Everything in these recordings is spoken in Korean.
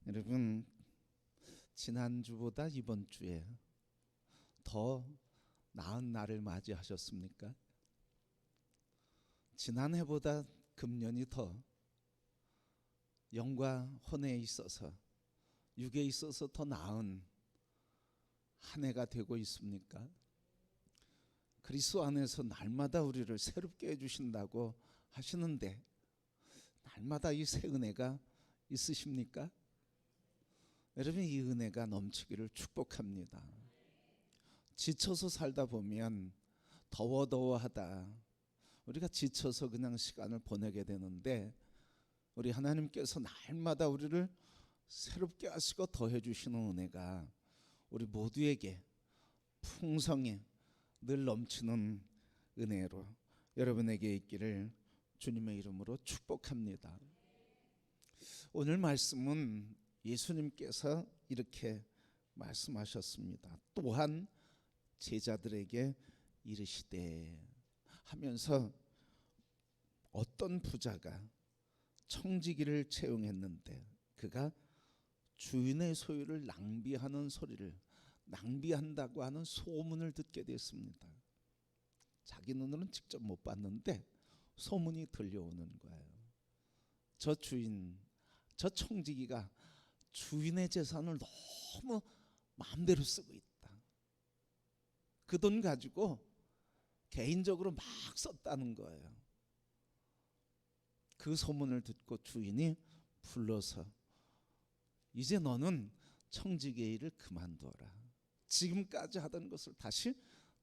여러분, 지난주보다 이번 주에 더 나은 날을 맞이하셨습니까? 지난해보다 금년이 더 영과 혼에 있어서, 육에 있어서 더 나은 한 해가 되고 있습니까? 그리스도 안에서 날마다 우리를 새롭게 해주신다고 하시는데 날마다 이 새 은혜가 있으십니까? 여러분, 이 은혜가 넘치기를 축복합니다. 지쳐서 살다 보면 더워하다 우리가 지쳐서 그냥 시간을 보내게 되는데, 우리 하나님께서 날마다 우리를 새롭게 하시고 더해 주시는 은혜가 우리 모두에게 풍성해 늘 넘치는 은혜로 여러분에게 있기를 주님의 이름으로 축복합니다. 오늘 말씀은 예수님께서 이렇게 말씀하셨습니다. 또한 제자들에게 이르시되 하면서 어떤 부자가 청지기를 채용했는데 그가 주인의 소유를 낭비하는 소리를, 낭비한다고 하는 소문을 듣게 됐습니다. 자기 눈으로는 직접 못 봤는데 소문이 들려오는 거예요. 저 주인, 저 청지기가 주인의 재산을 너무 마음대로 쓰고 있다. 그 돈 가지고 개인적으로 막 썼다는 거예요. 그 소문을 듣고 주인이 불러서 이제 너는 청지기의 일을 그만둬라. 지금까지 하던 것을 다시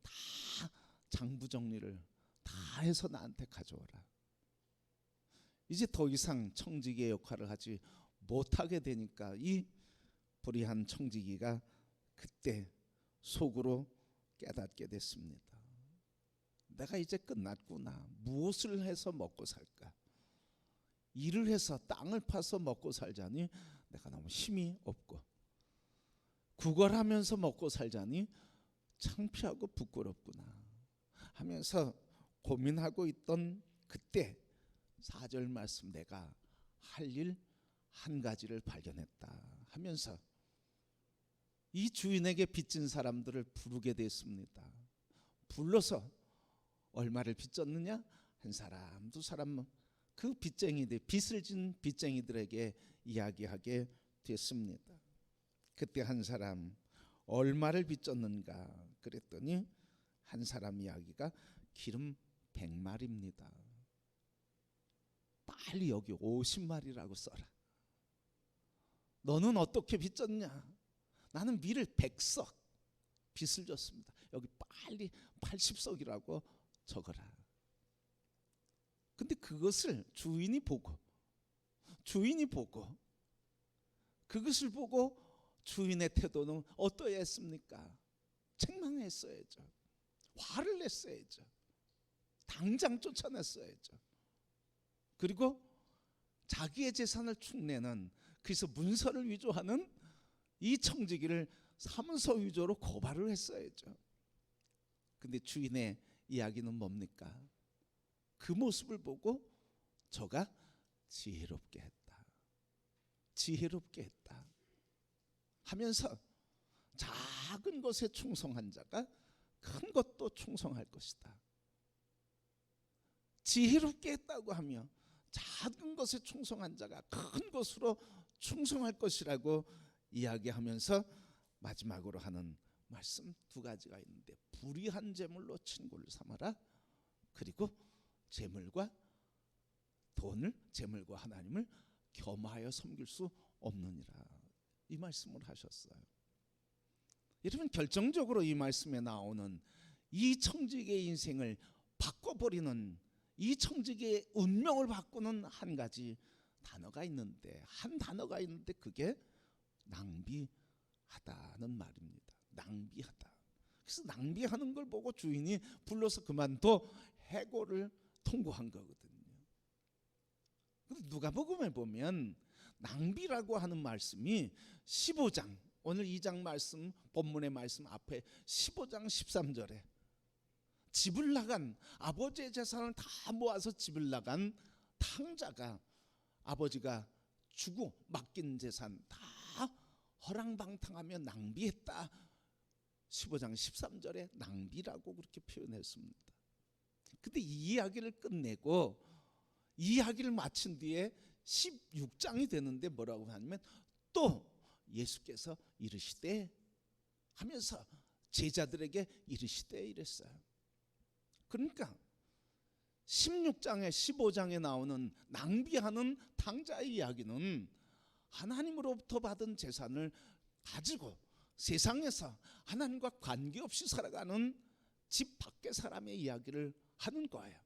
다 장부 정리를 다 해서 나한테 가져오라. 이제 더 이상 청지기의 역할을 하지 못하게 되니까 이 불의한 청지기가 그때 속으로 깨닫게 됐습니다. 내가 이제 끝났구나. 무엇을 해서 먹고 살까? 일을 해서 땅을 파서 먹고 살자니 내가 너무 힘이 없고, 구걸하면서 먹고 살자니 창피하고 부끄럽구나 하면서 고민하고 있던 그때 4절 말씀, 내가 할 일 한 가지를 발견했다 하면서 이 주인에게 빚진 사람들을 부르게 됐습니다. 불러서 얼마를 빚졌느냐? 한 사람, 두 사람, 그 빚쟁이들, 빚을 진 빚쟁이들에게 이야기하게 됐습니다. 그때 한 사람, 얼마를 빚졌는가 그랬더니 한 사람 이야기가 기름 100마리입니다. 빨리 여기 50마리라고 써라. 너는 어떻게 빚졌냐? 나는 밀을 100석 빚을 졌습니다. 여기 빨리 80석이라고 적어라. 근데 그것을 주인이 보고 그것을 보고 주인의 태도는 어떠했습니까? 책망했어야죠. 화를 냈어야죠. 당장 쫓아냈어야죠. 그리고 자기의 재산을 축내는, 그래서 문서를 위조하는 이 청지기를 사문서 위조로 고발을 했어야죠. 근데 주인의 이야기는 뭡니까? 그 모습을 보고 저가 지혜롭게 했다. 지혜롭게 했다 하면서 작은 것에 충성한 자가 큰 것도 충성할 것이다. 지혜롭게 했다고 하며 작은 것에 충성한 자가 큰 것으로 충성할 것이라고 이야기하면서 마지막으로 하는 말씀 두 가지가 있는데, 불의한 재물로 친구를 삼아라. 그리고 재물과 돈을, 재물과 하나님을 겸하여 섬길 수 없느니라. 이 말씀을 하셨어요. 여러분, 결정적으로 이 말씀에 나오는 이 청지기의 인생을 바꿔버리는, 이 청지기의 운명을 바꾸는 한 가지 단어가 있는데, 한 단어가 있는데 그게 낭비하다는 말입니다. 낭비하다. 그래서 낭비하는 걸 보고 주인이 불러서 그만둬 해고를 통고한 거거든요. 근데 누가복음에 보면 낭비라고 하는 말씀이 15장, 오늘 2장 말씀, 본문의 말씀 앞에 15장 13절에 집을 나간, 아버지의 재산을 다 모아서 집을 나간 탕자가 아버지가 주고 맡긴 재산 다 허랑방탕하며 낭비했다. 15장 13절에 낭비라고 그렇게 표현했습니다. 근데 이 이야기를 끝내고 이 이야기를 마친 뒤에 16장이 되는데 뭐라고 하냐면 또 예수께서 이르시되 하면서 제자들에게 이르시되 이랬어요. 그러니까 16장에 15장에 나오는 낭비하는 탕자의 이야기는 하나님으로부터 받은 재산을 가지고 세상에서 하나님과 관계없이 살아가는 집 밖의 사람의 이야기를 하는 거예요.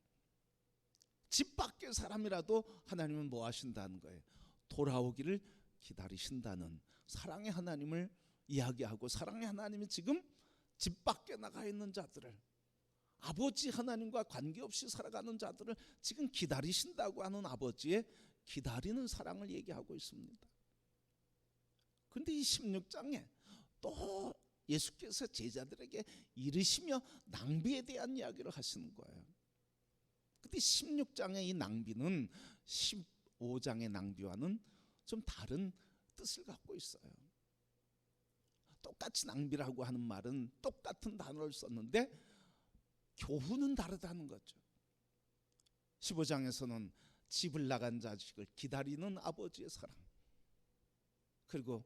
집 밖의 사람이라도 하나님은 뭐 하신다는 거예요? 돌아오기를 기다리신다는 사랑의 하나님을 이야기하고, 사랑의 하나님이 지금 집 밖에 나가 있는 자들을, 아버지 하나님과 관계없이 살아가는 자들을 지금 기다리신다고 하는 아버지의 기다리는 사랑을 얘기하고 있습니다. 그런데 이 16장에 또 예수께서 제자들에게 이르시며 낭비에 대한 이야기를 하시는 거예요. 근데 16장의 이 낭비는 15장의 낭비와는 좀 다른 뜻을 갖고 있어요. 똑같이 낭비라고 하는 말은 똑같은 단어를 썼는데 교훈은 다르다는 거죠. 15장에서는 집을 나간 자식을 기다리는 아버지의 사랑, 그리고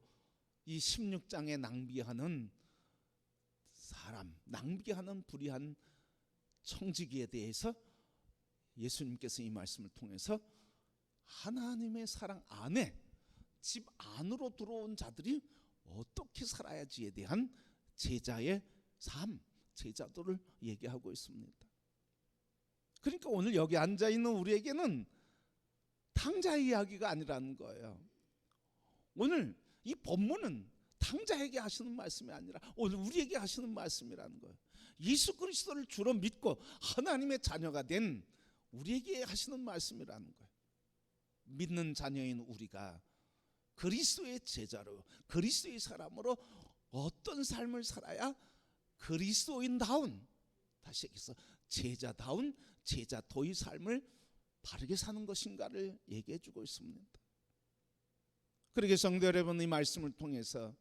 이 16장에 낭비하는 사람, 낭비하는 불의한 청지기에 대해서 예수님께서 이 말씀을 통해서 하나님의 사랑 안에, 집 안으로 들어온 자들이 어떻게 살아야지에 대한 제자의 삶, 제자도를 얘기하고 있습니다. 그러니까 오늘 여기 앉아있는 우리에게는 탕자의 이야기가 아니라는 거예요. 오늘 이 본문은 탕자에게 하시는 말씀이 아니라 오늘 우리에게 하시는 말씀이라는 거예요. 예수 그리스도를 주로 믿고 하나님의 자녀가 된 우리에게 하시는 말씀이라는 거예요. 믿는 자녀인 우리가 그리스도의 제자로, 그리스도의 사람으로 어떤 삶을 살아야 그리스도인다운, 다시 얘기해서 제자다운 제자도의 삶을 바르게 사는 것인가를 얘기해 주고 있습니다. 그러게 성도 여러분, 이 말씀을 통해서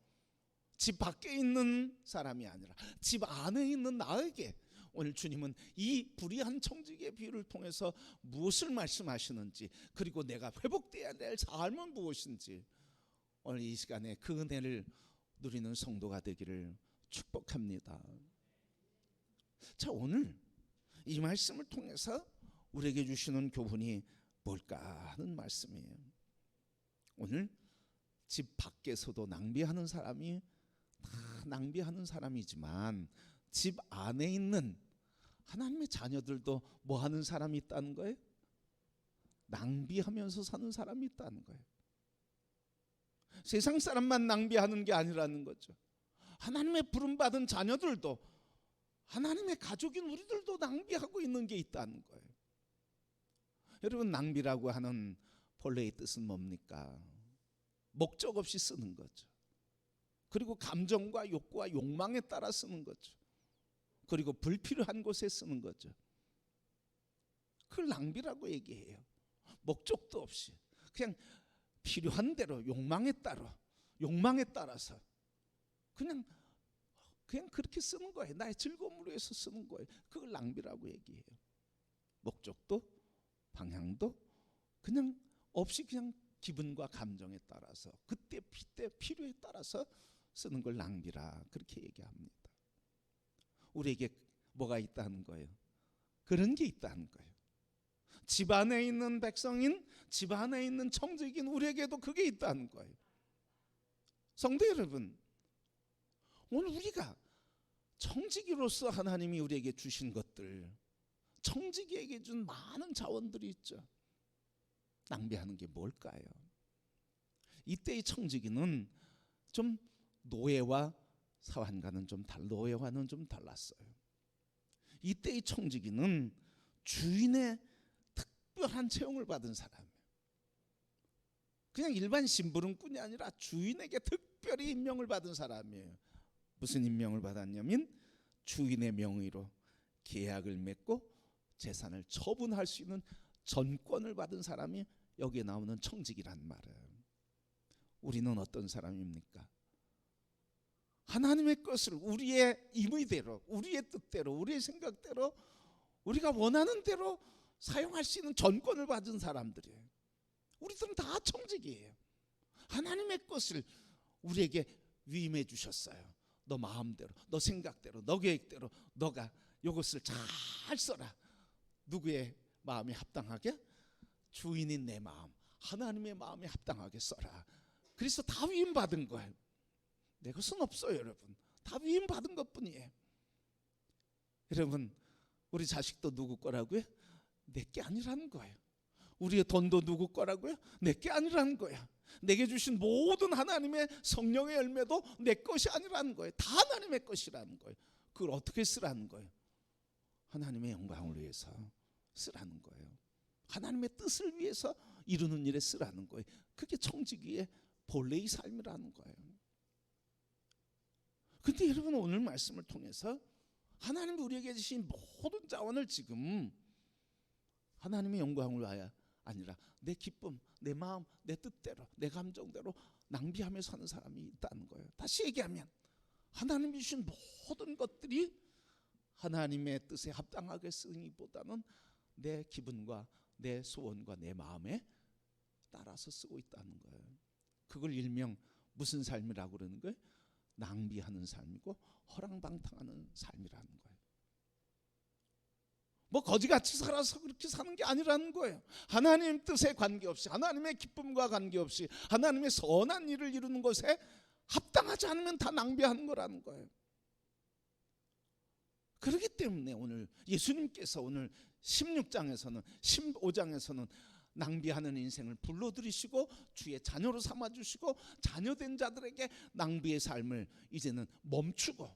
집 밖에 있는 사람이 아니라 집 안에 있는 나에게 오늘 주님은 이 불의한 청지기의 비유를 통해서 무엇을 말씀하시는지, 그리고 내가 회복되어야 될 삶은 무엇인지, 오늘 이 시간에 그 은혜를 누리는 성도가 되기를 축복합니다. 자, 오늘 이 말씀을 통해서 우리에게 주시는 교훈이 뭘까 하는 말씀이에요. 오늘 집 밖에서도 낭비하는 사람이 다 낭비하는 사람이지만 집 안에 있는 하나님의 자녀들도 뭐 하는 사람이 있다는 거예요? 낭비하면서 사는 사람이 있다는 거예요. 세상 사람만 낭비하는 게 아니라는 거죠. 하나님의 부름받은 자녀들도, 하나님의 가족인 우리들도 낭비하고 있는 게 있다는 거예요. 여러분, 낭비라고 하는 본래의 뜻은 뭡니까? 목적 없이 쓰는 거죠. 그리고 감정과 욕구와 욕망에 따라 쓰는 거죠. 그리고 불필요한 곳에 쓰는 거죠. 그걸 낭비라고 얘기해요. 목적도 없이 그냥 필요한 대로, 욕망에 따라서 그냥 그렇게 쓰는 거예요. 나의 즐거움을 위해서 쓰는 거예요. 그걸 낭비라고 얘기해요. 목적도 방향도 그냥 없이 그냥 기분과 감정에 따라서, 그때 필요에 따라서 쓰는 걸 낭비라 그렇게 얘기합니다. 우리에게 뭐가 있다는 거예요? 그런 게 있다는 거예요. 집 안에 있는 백성인, 집 안에 있는 청지기인 우리에게도 그게 있다는 거예요. 성도 여러분, 오늘 우리가 청지기로서 하나님이 우리에게 주신 것들, 청지기에게 준 많은 자원들이 있죠. 낭비하는 게 뭘까요? 이때의 청지기는 좀 노예와 사환과는 노예와는 좀 달랐어요. 이때의 청지기는 주인의 특별한 채용을 받은 사람이에요. 그냥 일반 심부름꾼이 아니라 주인에게 특별히 임명을 받은 사람이에요. 무슨 임명을 받았냐면 주인의 명의로 계약을 맺고 재산을 처분할 수 있는 전권을 받은 사람이 여기에 나오는 청지기란 말이에요. 우리는 어떤 사람입니까? 하나님의 것을 우리의 임의대로, 우리의 뜻대로, 우리의 생각대로, 우리가 원하는 대로 사용할 수 있는 전권을 받은 사람들이에요. 우리들은 다 청직이에요. 하나님의 것을 우리에게 위임해 주셨어요. 너 마음대로, 너 생각대로, 너 계획대로 너가 이것을 잘 써라. 누구의 마음에 합당하게? 주인인 내 마음, 하나님의 마음에 합당하게 써라. 그래서 다 위임받은 거예요. 내 것은 없어요, 여러분. 다 위임받은 것뿐이에요. 여러분, 우리 자식도 누구 거라고요? 내 게 아니라는 거예요. 우리의 돈도 누구 거라고요? 내 게 아니라는 거야. 내게 주신 모든 하나님의 성령의 열매도 내 것이 아니라는 거예요. 다 하나님의 것이라는 거예요. 그걸 어떻게 쓰라는 거예요? 하나님의 영광을 위해서 쓰라는 거예요. 하나님의 뜻을 위해서 이루는 일에 쓰라는 거예요. 그게 청지기의 본래의 삶이라는 거예요. 근데 여러분, 오늘 말씀을 통해서 하나님이 우리에게 주신 모든 자원을 지금 하나님의 영광을 위하여 아니라 내 기쁨, 내 마음, 내 뜻대로, 내 감정대로 낭비하며 사는 사람이 있다는 거예요. 다시 얘기하면 하나님이 주신 모든 것들이 하나님의 뜻에 합당하게 쓰기보다는 내 기분과 내 소원과 내 마음에 따라서 쓰고 있다는 거예요. 그걸 일명 무슨 삶이라고 그러는 거예요? 낭비하는 삶이고 허랑방탕하는 삶이라는 거예요. 뭐 거지같이 살아서 그렇게 사는 게 아니라는 거예요. 하나님 뜻에 관계없이, 하나님의 기쁨과 관계없이 하나님의 선한 일을 이루는 것에 합당하지 않으면 다 낭비하는 거라는 거예요. 그렇기 때문에 오늘 예수님께서 오늘 16장에서는 15장에서는 낭비하는 인생을 불러들이시고 주의 자녀로 삼아주시고 자녀된 자들에게 낭비의 삶을 이제는 멈추고,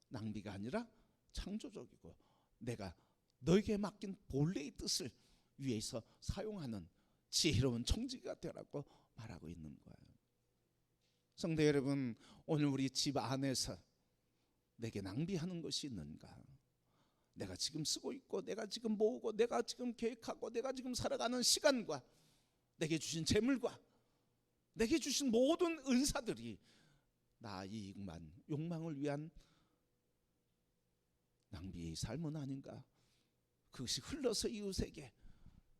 낭비가 아니라 창조적이고 내가 너에게 맡긴 본래의 뜻을 위해서 사용하는 지혜로운 청지기가 되라고 말하고 있는 거예요. 성도 여러분, 오늘 우리 집 안에서 내게 낭비하는 것이 있는가? 내가 지금 쓰고 있고 내가 지금 모으고 내가 지금 계획하고 내가 지금 살아가는 시간과 내게 주신 재물과 내게 주신 모든 은사들이 나 이익만, 욕망을 위한 낭비의 삶은 아닌가? 그것이 흘러서 이웃에게,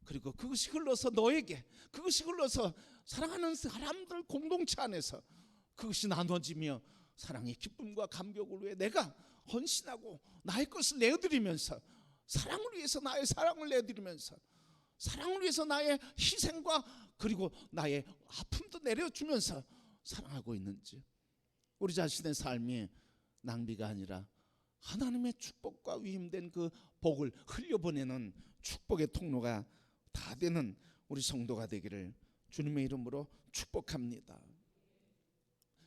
그리고 그것이 흘러서 너에게, 그것이 흘러서 사랑하는 사람들 공동체 안에서 그것이 나눠지며 사랑의 기쁨과 감격을 위해 내가 헌신하고 나의 것을 내어드리면서, 사랑을 위해서 나의 사랑을 내어드리면서, 사랑을 위해서 나의 희생과 그리고 나의 아픔도 내려주면서 사랑하고 있는지, 우리 자신의 삶이 낭비가 아니라 하나님의 축복과 위임된 그 복을 흘려보내는 축복의 통로가 다 되는 우리 성도가 되기를 주님의 이름으로 축복합니다.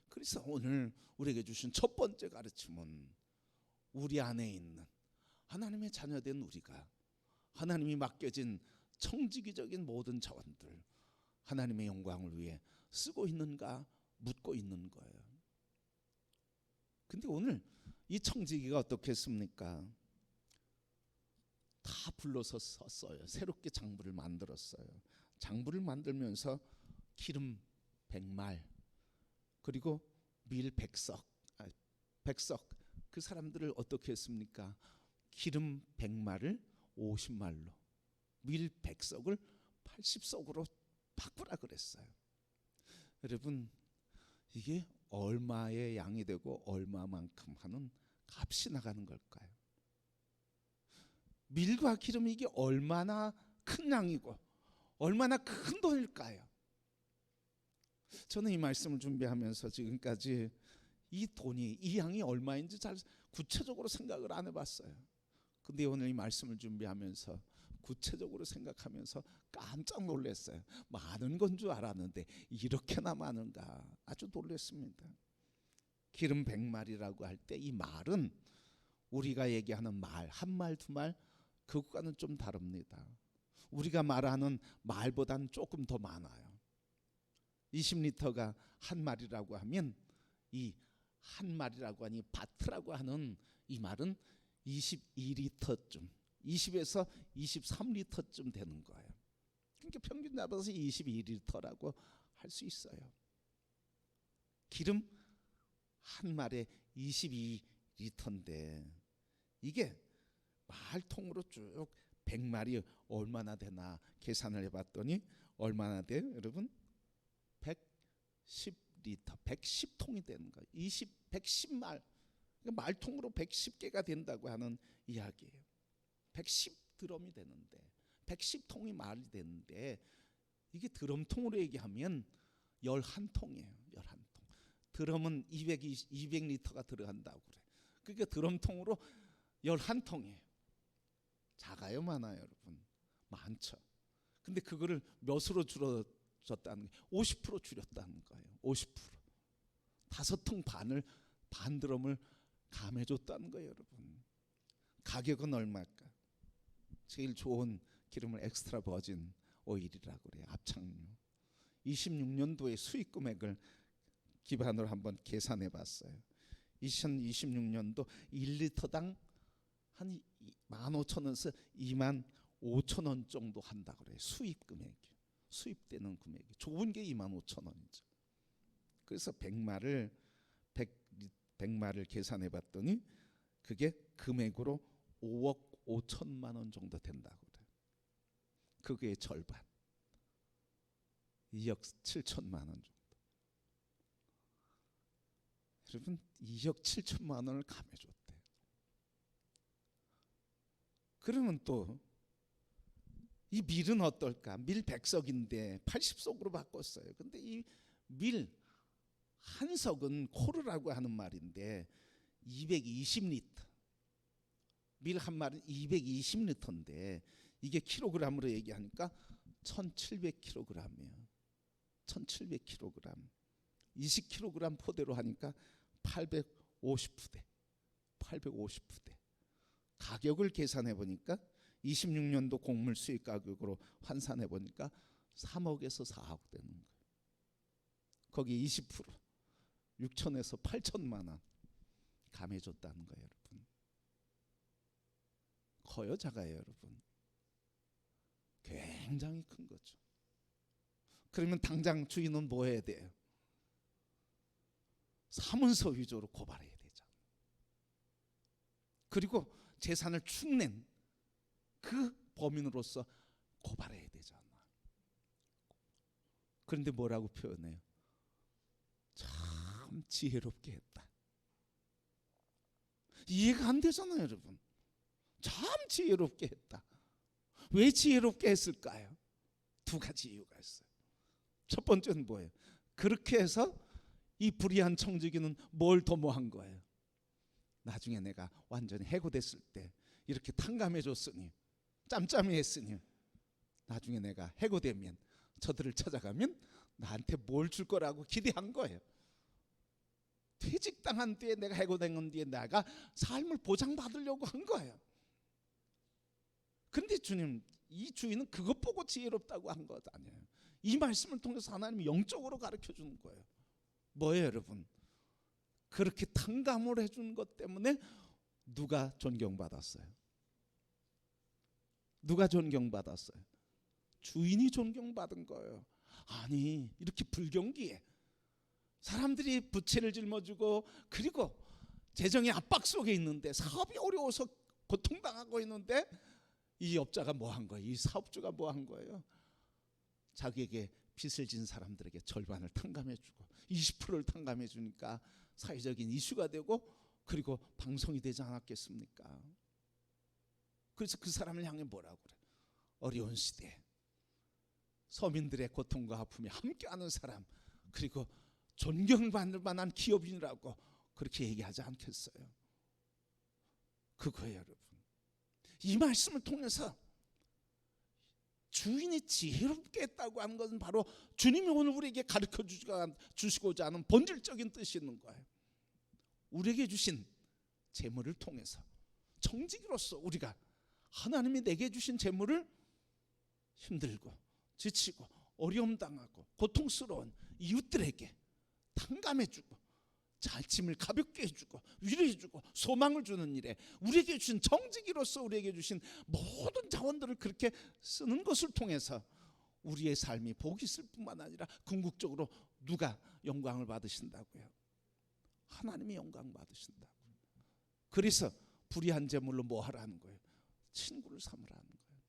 그래서 오늘 우리에게 주신 첫 번째 가르침은 우리 안에 있는 하나님의 자녀된 우리가 하나님이 맡겨진 청지기적인 모든 자원들 하나님의 영광을 위해 쓰고 있는가 묻고 있는 거예요. 근데 오늘 이 청지기가 어떻게 했습니까? 다 불러서 썼어요. 새롭게 장부를 만들었어요. 장부를 만들면서 기름 100말 그리고 밀 100석, 그 사람들을 어떻게 했습니까? 기름 100말을 50말로, 밀 100석을 80석으로 바꾸라 그랬어요. 여러분, 이게 얼마의 양이 되고 얼마만큼 하는 값이 나가는 걸까요? 밀과 기름, 이게 얼마나 큰 양이고 얼마나 큰 돈일까요? 저는 이 말씀을 준비하면서 지금까지 이 돈이, 이 양이 얼마인지 잘 구체적으로 생각을 안 해봤어요. 근데 오늘 이 말씀을 준비하면서 구체적으로 생각하면서 깜짝 놀랐어요. 많은 건 줄 알았는데 이렇게나 많은가, 아주 놀랐습니다. 기름 100말이라고 할 때 이 말은 우리가 얘기하는 말, 한 말, 두 말, 그것과는 좀 다릅니다. 우리가 말하는 말보다는 조금 더 많아요. 20리터가 한 말이라고 하면 이 한 말이라고 하니 바트라고 하는 이 말은 22리터쯤, 20에서 23리터쯤 되는 거예요. 그러니까 평균 잡아서 22리터라고 할 수 있어요. 기름 한 말에 22리터인데 이게 말통으로 쭉 100마리 얼마나 되나 계산을 해봤더니 얼마나 돼요? 여러분 110리터 110통이 되는 거예요. 110말 말통으로 110개가 된다고 하는 이야기예요. 110드럼이 되는데 110통이 말이 되는데 이게 드럼통으로 얘기하면 11통이에요. 11통. 드럼은 200리터가 들어간다고 그래. 그러니까 드럼통으로 11통이에요. 작아요, 많아요, 여러분? 많죠. 근데 그거를 몇으로 줄여줬다는 거예요? 50% 줄였다는 거예요. 50%. 5통 반을 반 드럼을 감해줬다는 거예요, 여러분. 가격은 얼마일까? 제일 좋은 기름을 엑스트라 버진 오일이라고 그래요. 합창유. 26년도의 수익 금액을 기반으로 한번 계산해 봤어요. 2026년도 1리터당 한 15,000원에서 25,000원 정도 한다고 그래요. 수입 금액이. 수입되는 금액이. 좋은 게 25,000원이죠. 그래서 100마를 계산해 봤더니 그게 금액으로 5억 5천만 원 정도 된다고 그래요. 그게 절반. 2억 7천만 원 정도. 여러분 2억 7천만 원을 감해줬대요. 그러면 또 이 밀은 어떨까? 밀 100석인데 80석으로 바꿨어요. 근데 이 밀 한 석은 코르라고 하는 말인데 220리터. 밀 한 마리는 220리터인데 이게 킬로그램으로 얘기하니까 1700kg이에요. 1700kg. 20kg 포대로 하니까 850푸대. 850푸대. 가격을 계산해 보니까 26년도 곡물 수입 가격으로 환산해 보니까 3억에서 4억 되는 거예요. 거기 20% 6천에서 8천만 원 감해줬다는 거예요, 여러분. 커요, 작아요, 여러분? 굉장히 큰 거죠. 그러면 당장 주인은 뭐 해야 돼요? 사문서 위조로 고발해야 되잖아요. 그리고 재산을 축낸 그 범인으로서 고발해야 되잖아요. 그런데 뭐라고 표현해요? 참 지혜롭게 했다. 이해가 안 되잖아요, 여러분. 참 지혜롭게 했다. 왜 지혜롭게 했을까요? 두 가지 이유가 있어요. 첫 번째는 뭐예요? 그렇게 해서 이 불의한 청지기는 뭘 도모한 거예요? 나중에 내가 완전히 해고됐을 때 이렇게 탕감해줬으니 짬짬이 했으니 나중에 내가 해고되면 저들을 찾아가면 나한테 뭘 줄 거라고 기대한 거예요. 퇴직당한 뒤에 내가 해고된 뒤에 내가 삶을 보장받으려고 한 거예요. 근데 주님, 이 주인은 그것 보고 지혜롭다고 한 것 아니에요. 이 말씀을 통해서 하나님이 영적으로 가르쳐 주는 거예요. 뭐예요, 여러분? 그렇게 탕감을 해준 것 때문에 누가 존경받았어요? 누가 존경받았어요? 주인이 존경받은 거예요. 아니, 이렇게 불경기에 사람들이 부채를 짊어지고 그리고 재정의 압박 속에 있는데 사업이 어려워서 고통당하고 있는데 이 업자가 뭐 한 거예요? 이 사업주가 뭐 한 거예요? 자기에게 빚을 진 사람들에게 절반을 탕감해주고 20%를 탕감해주니까 사회적인 이슈가 되고 그리고 방송이 되지 않았겠습니까? 그래서 그 사람을 향해 뭐라고 그래? 어려운 시대에 서민들의 고통과 아픔에 함께하는 사람, 그리고 존경받을 만한 기업인이라고 그렇게 얘기하지 않겠어요? 그거예요, 여러분. 이 말씀을 통해서 주인이 지혜롭게 했다고 하는 것은 바로 주님이 오늘 우리에게 가르쳐 주시고자 하는 본질적인 뜻이 있는 거예요. 우리에게 주신 재물을 통해서 정직으로서 우리가 하나님이 내게 주신 재물을 힘들고 지치고 어려움 당하고 고통스러운 이웃들에게 탕감해주고 짐을 가볍게 해주고 위로해주고 소망을 주는 일에 우리에게 주신 정직이로서 우리에게 주신 모든 자원들을 그렇게 쓰는 것을 통해서 우리의 삶이 복이 있을 뿐만 아니라 궁극적으로 누가 영광을 받으신다고요? 하나님의 영광 받으신다고. 그래서 불의한 제물로 뭐 하라는 거예요? 친구를 삼으라는 거예요.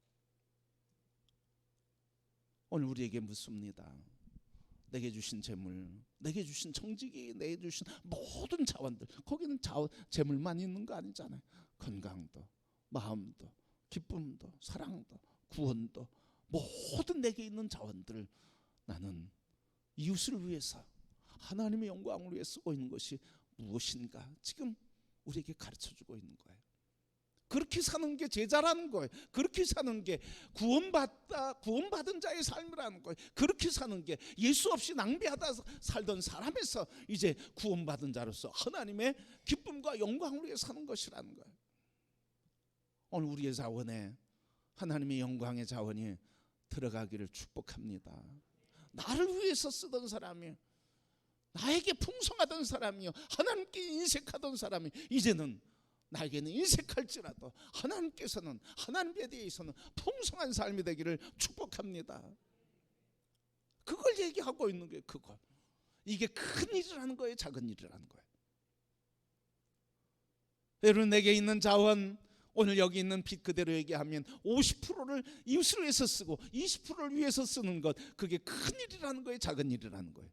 오늘 우리에게 묻습니다. 내게 주신 재물, 내게 주신 정직이, 내게 주신 모든 자원들, 거기는 재물만 있는 거 아니잖아요. 건강도, 마음도, 기쁨도, 사랑도, 구원도, 모든 내게 있는 자원들을 나는 이웃을 위해서, 하나님의 영광을 위해 쓰고 있는 것이 무엇인가 지금 우리에게 가르쳐주고 있는 거예요. 그렇게 사는 게 제자라는 거예요. 그렇게 사는 게 구원받은 자의 삶이라는 거예요. 그렇게 사는 게 예수 없이 낭비하다 살던 사람에서 이제 구원받은 자로서 하나님의 기쁨과 영광을 위해 사는 것이라는 거예요. 오늘 우리의 자원에 하나님의 영광의 자원이 들어가기를 축복합니다. 나를 위해서 쓰던 사람이, 나에게 풍성하던 사람이요, 하나님께 인색하던 사람이 이제는 나에게는 인색할지라도 하나님께서는, 하나님에 대해서는 풍성한 삶이 되기를 축복합니다. 그걸 얘기하고 있는 거예요. 그걸. 이게 큰 일이라는 거예요, 작은 일이라는 거예요. 여러분, 내게 있는 자원, 오늘 여기 있는 빚 그대로 얘기하면 50%를 이웃을 위해서 쓰고 20%를 위해서 쓰는 것, 그게 큰 일이라는 거예요, 작은 일이라는 거예요?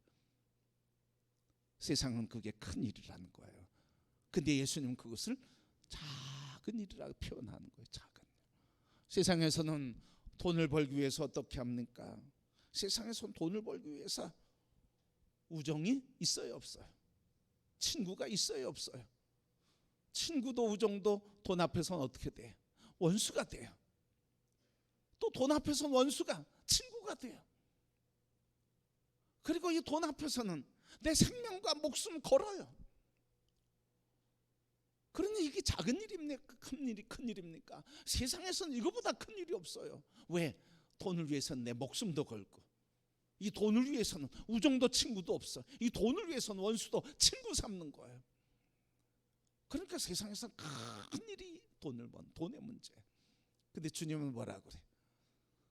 세상은 그게 큰 일이라는 거예요. 근데 예수님은 그것을 작은 일이라고 표현하는 거예요. 작은 일. 세상에서는 돈을 벌기 위해서 어떻게 합니까? 세상에서는 돈을 벌기 위해서 우정이 있어요, 없어요? 친구가 있어요, 없어요? 친구도 우정도 돈 앞에서는 어떻게 돼요? 원수가 돼요. 또 돈 앞에서는 원수가 친구가 돼요. 그리고 이 돈 앞에서는 내 생명과 목숨 걸어요. 그러니 이게 작은 일입니까? 큰 일입니까? 세상에서는 이거보다 큰 일이 없어요. 왜? 돈을 위해서는 내 목숨도 걸고, 이 돈을 위해서는 우정도 친구도 없어. 이 돈을 위해서는 원수도 친구 삼는 거예요. 그러니까 세상에서는 큰 일이 돈을 번, 돈의 문제. 근데 주님은 뭐라 그래?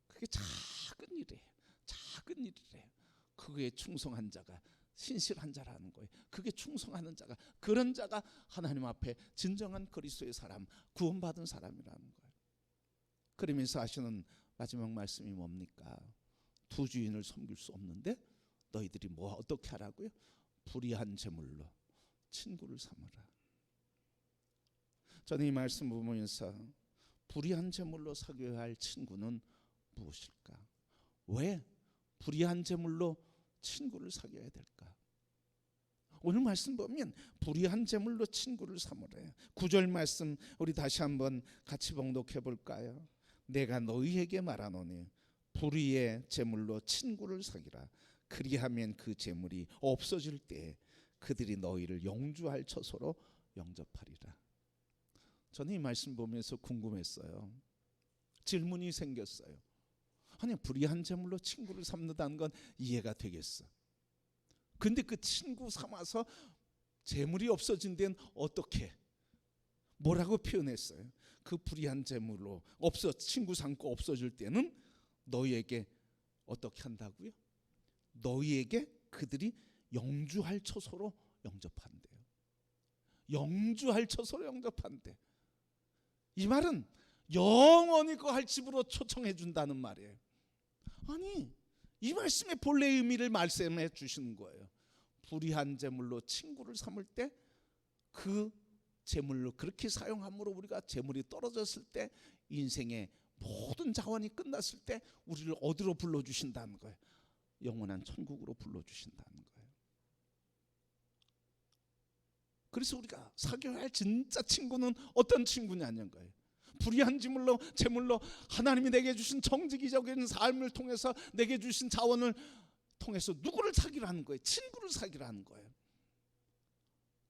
그게 작은 일이에요. 작은 일이래요. 그거에 충성한 자가 신실한 자라는 거예요. 그게 충성하는 자가, 그런 자가 하나님 앞에 진정한 그리스도의 사람, 구원받은 사람이라는 거예요. 그러면서 하시는 마지막 말씀이 뭡니까? 두 주인을 섬길 수 없는데 너희들이 뭐 어떻게 하라고요? 불의한 제물로 친구를 삼으라. 저는 이 말씀 보면서 불의한 제물로 사귀어야 할 친구는 무엇일까? 왜 불의한 제물로 친구를 사귀어야 될까? 오늘 말씀 보면 불의한 제물로 친구를 삼으래요. 9절 말씀 우리 다시 한번 같이 봉독해 볼까요? 내가 너희에게 말하노니 불의의 제물로 친구를 사귀라. 그리하면 그 제물이 없어질 때 그들이 너희를 영주할 처소로 영접하리라. 저는 이 말씀 보면서 궁금했어요. 질문이 생겼어요. 아니, 불의한 제물로 친구를 삼는다는 건 이해가 되겠어. 근데 그 친구 삼아서 재물이 없어진 데는 어떻게, 뭐라고 표현했어요? 그 불의한 재물로 친구 삼고 없어질 때는 너희에게 어떻게 한다고요? 너희에게 그들이 영주할 처소로 영접한대요. 영주할 처소로 영접한대. 이 말은 영원히 거할 집으로 초청해 준다는 말이에요. 아니, 이 말씀의 본래 의미를 말씀해 주시는 거예요. 불의한 제물로 친구를 삼을 때 그 제물로 그렇게 사용함으로 우리가 제물이 떨어졌을 때, 인생의 모든 자원이 끝났을 때 우리를 어디로 불러주신다는 거예요? 영원한 천국으로 불러주신다는 거예요. 그래서 우리가 사귀어야 할 진짜 친구는 어떤 친구냐는 거예요. 불의한 제물로 하나님이 내게 주신 정직이적인 삶을 통해서 내게 주신 자원을 통해서 누구를 사귀라는 거예요? 친구를 사귀라는 거예요.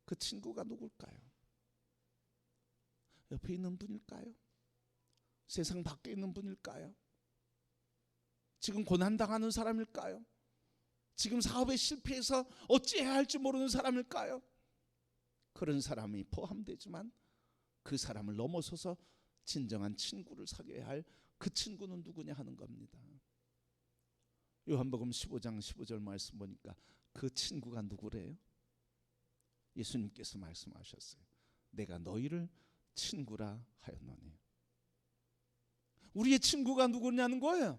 그 친구가 누굴까요? 옆에 있는 분일까요? 세상 밖에 있는 분일까요? 지금 고난당하는 사람일까요? 지금 사업에 실패해서 어찌해야 할지 모르는 사람일까요? 그런 사람이 포함되지만 그 사람을 넘어서서 진정한 친구를 사귀어야 할 그 친구는 누구냐 하는 겁니다. 요한복음 15장 15절 말씀 보니까 그 친구가 누구래요? 예수님께서 말씀하셨어요. 내가 너희를 친구라 하였노니. 우리의 친구가 누구냐는 거예요.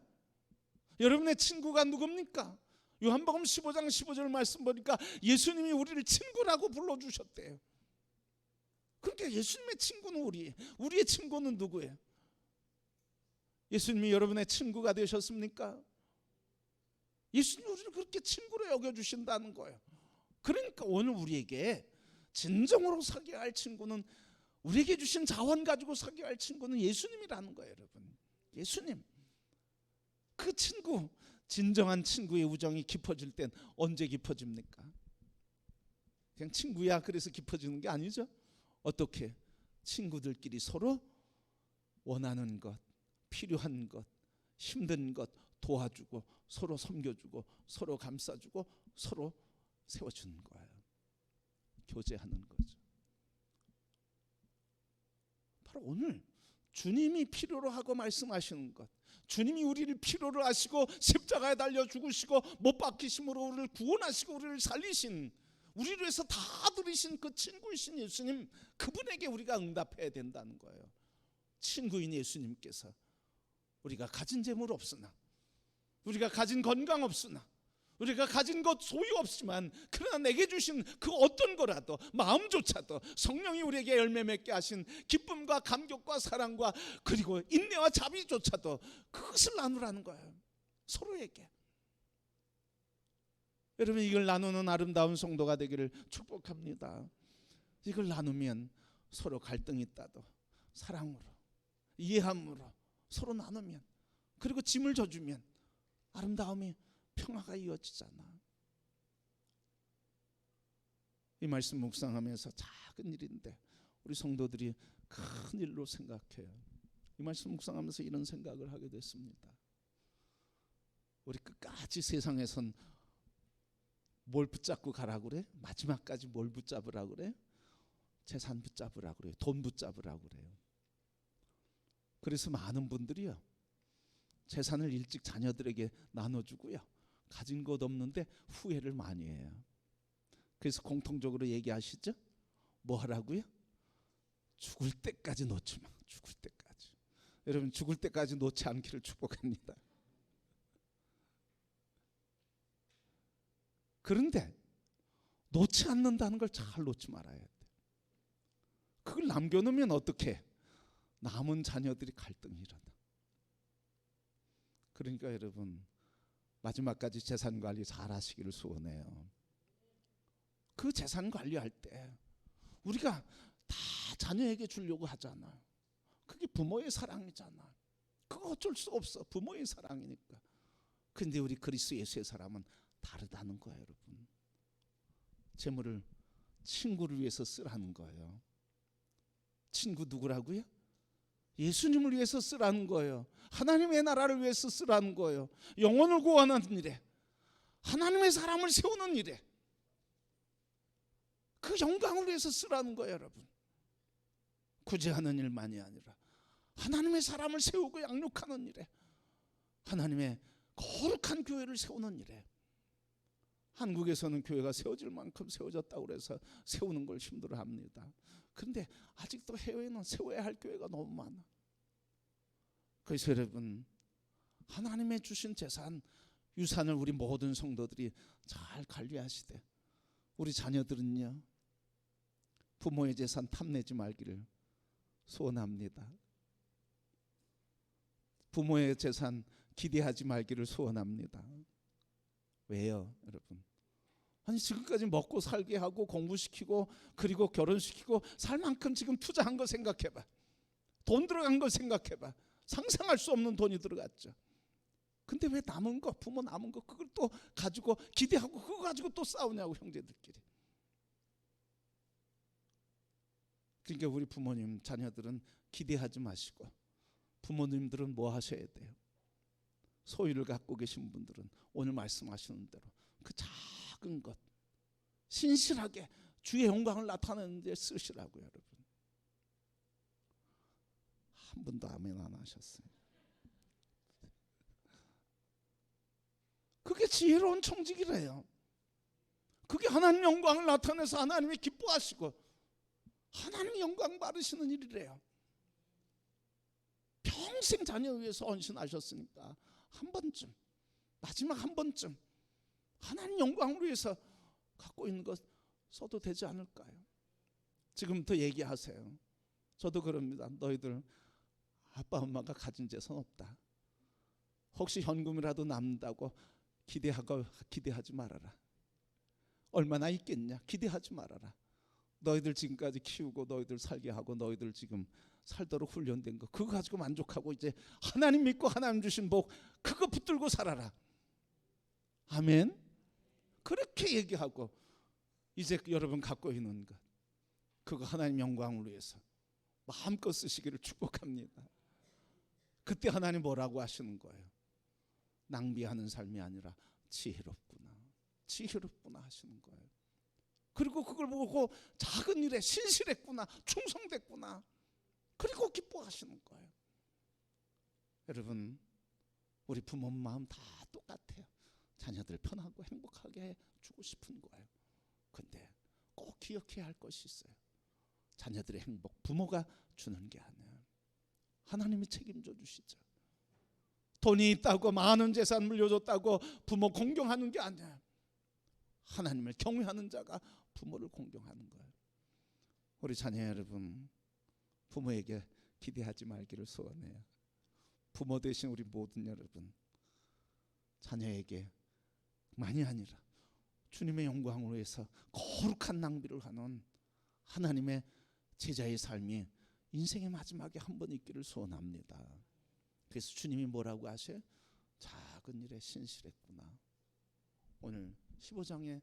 여러분의 친구가 누굽니까? 요한복음 15장 15절 말씀 보니까 예수님이 우리를 친구라고 불러주셨대요. 그러니까 예수님의 친구는 우리의 친구는 누구예요? 예수님이 여러분의 친구가 되셨습니까? 예수님이 우리를 그렇게 친구로 여겨주신다는 거예요. 그러니까 오늘 우리에게 진정으로 사귀어야 할 친구는, 우리에게 주신 자원 가지고 사귀어야 할 친구는 예수님이라는 거예요. 여러분, 예수님. 그 친구, 진정한 친구의 우정이 깊어질 땐 언제 깊어집니까? 그냥 친구야 그래서 깊어지는 게 아니죠. 어떻게? 친구들끼리 서로 원하는 것, 필요한 것, 힘든 것 도와주고, 서로 섬겨주고, 서로 감싸주고, 서로 세워주는 거예요. 교제하는 거죠. 바로 오늘 주님이 필요로 하고 말씀하시는 것, 주님이 우리를 필요로 하시고 십자가에 달려 죽으시고 못 박히심으로 우리를 구원하시고 우리를 살리신, 우리를 위해서 다 들이신 그 친구이신 예수님, 그분에게 우리가 응답해야 된다는 거예요. 친구인 예수님께서 우리가 가진 재물 없으나, 우리가 가진 건강 없으나, 우리가 가진 것 소유 없지만, 그러나 내게 주신 그 어떤 거라도, 마음조차도 성령이 우리에게 열매 맺게 하신 기쁨과 감격과 사랑과 그리고 인내와 자비조차도 그것을 나누라는 거예요. 서로에게. 여러분, 이걸 나누는 아름다운 성도가 되기를 축복합니다. 이걸 나누면 서로 갈등이 있다도 사랑으로, 이해함으로 서로 나누면, 그리고 짐을 져주면 아름다움이, 평화가 이어지잖아. 이 말씀 묵상하면서 작은 일인데 우리 성도들이 큰 일로 생각해요. 이 말씀 묵상하면서 이런 생각을 하게 됐습니다. 우리 끝까지 세상에선 뭘 붙잡고 가라고 그래? 마지막까지 뭘 붙잡으라고 그래? 재산 붙잡으라고 그래요. 돈 붙잡으라고 그래요. 그래서 많은 분들이요, 재산을 일찍 자녀들에게 나눠주고요, 가진 것 없는데 후회를 많이 해요. 그래서 공통적으로 얘기하시죠? 뭐 하라고요? 죽을 때까지 놓지 마. 죽을 때까지. 여러분, 죽을 때까지 놓지 않기를 축복합니다. 그런데 놓지 않는다는 걸 잘 놓지 말아야 돼. 그걸 남겨놓으면 어떻게? 남은 자녀들이 갈등이 일어나. 그러니까 여러분, 마지막까지 재산 관리 잘 하시기를 소원해요. 그 재산 관리할 때 우리가 다 자녀에게 주려고 하잖아. 그게 부모의 사랑이잖아. 그거 어쩔 수 없어. 부모의 사랑이니까. 근데 우리 그리스도 예수의 사람은 다르다는 거예요. 여러분, 재물을 친구를 위해서 쓰라는 거예요. 친구 누구라고요? 예수님을 위해서 쓰라는 거예요. 하나님의 나라를 위해서 쓰라는 거예요. 영혼을 구원하는 일에, 하나님의 사람을 세우는 일에, 그 영광을 위해서 쓰라는 거예요. 여러분, 구제하는 일만이 아니라 하나님의 사람을 세우고 양육하는 일에, 하나님의 거룩한 교회를 세우는 일에. 한국에서는 교회가 세워질 만큼 세워졌다고 그래서 세우는 걸 힘들어합니다. 그런데 아직도 해외에는 세워야 할 교회가 너무 많아. 그래서 여러분, 하나님의 주신 재산, 유산을 우리 모든 성도들이 잘 관리하시되, 우리 자녀들은요, 부모의 재산 탐내지 말기를 소원합니다. 부모의 재산 기대하지 말기를 소원합니다. 왜요, 여러분? 아니, 지금까지 먹고 살게 하고 공부시키고 그리고 결혼시키고 살 만큼 지금 투자한 거 생각해봐. 돈 들어간 거 생각해봐. 상상할 수 없는 돈이 들어갔죠. 근데 왜 남은 거, 부모 남은 거 그걸 또 가지고 기대하고 그거 가지고 또 싸우냐고, 형제들끼리. 그러니까 우리 부모님, 자녀들은 기대하지 마시고, 부모님들은 뭐 하셔야 돼요? 소유를 갖고 계신 분들은 오늘 말씀하시는 대로 그 작은 것 신실하게 주의 영광을 나타내는 데 쓰시라고요. 여러분, 한 분도 아멘 안 하셨어요. 그게 지혜로운 청직이래요. 그게 하나님 영광을 나타내서 하나님이 기뻐하시고 하나님 영광 받으시는 일이래요. 평생 자녀 위해서 헌신하셨으니까 한 번쯤, 마지막 한 번쯤 하나님 영광을 위해서 갖고 있는 것 써도 되지 않을까요? 지금부터 얘기하세요. 저도 그럽니다. 너희들 아빠 엄마가 가진 재산 없다. 혹시 현금이라도 남는다고 기대하지 말아라. 얼마나 있겠냐? 기대하지 말아라. 너희들 지금까지 키우고 너희들 살게 하고 너희들 지금 살도록 훈련된 거 그거 가지고 만족하고 이제 하나님 믿고 하나님 주신 복 그거 붙들고 살아라. 아멘. 그렇게 얘기하고 이제 여러분 갖고 있는 것 그거 하나님 영광을 위해서 마음껏 쓰시기를 축복합니다. 그때 하나님 뭐라고 하시는 거예요? 낭비하는 삶이 아니라 지혜롭구나, 지혜롭구나 하시는 거예요. 그리고 그걸 보고 작은 일에 신실했구나, 충성됐구나, 그리고 기뻐하시는 거예요. 여러분, 우리 부모 마음 다 똑같아요. 자녀들 편하고 행복하게 해주고 싶은 거예요. 근데 꼭 기억해야 할 것이 있어요. 자녀들의 행복 부모가 주는 게 아니에요. 하나님이 책임져 주시죠. 돈이 있다고 많은 재산 물려줬다고 부모 공경하는 게 아니에요. 하나님을 경외하는 자가 부모를 공경하는 거예요. 우리 자녀 여러분, 부모에게 기대하지 말기를 소원해요. 부모 되신 우리 모든 여러분, 자녀에게 많이 아니라 주님의 영광을 위해서 거룩한 낭비를 하는 하나님의 제자의 삶이 인생의 마지막에 한 번 있기를 소원합니다. 그래서 주님이 뭐라고 하셔요? 작은 일에 신실했구나. 오늘 15장에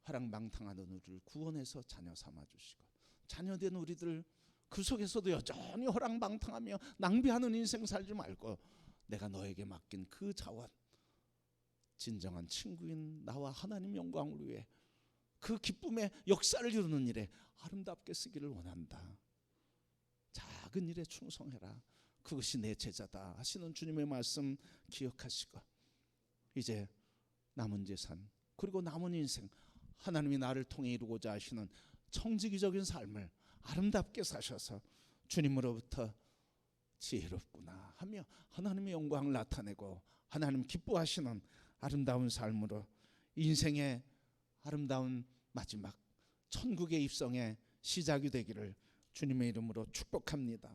화랑방탕하던 우리를 구원해서 자녀 삼아주시고, 자녀된 우리들 그 속에서도 여전히 호랑방탕하며 낭비하는 인생 살지 말고 내가 너에게 맡긴 그 자원, 진정한 친구인 나와 하나님 영광을 위해 그 기쁨의 역사를 이루는 일에 아름답게 쓰기를 원한다. 작은 일에 충성해라. 그것이 내 제자다 하시는 주님의 말씀 기억하시고, 이제 남은 재산 그리고 남은 인생 하나님이 나를 통해 이루고자 하시는 청지기적인 삶을 아름답게 사셔서 주님으로부터 지혜롭구나 하며 하나님의 영광을 나타내고 하나님 기뻐하시는 아름다운 삶으로 인생의 아름다운 마지막 천국의 입성의 시작이 되기를 주님의 이름으로 축복합니다.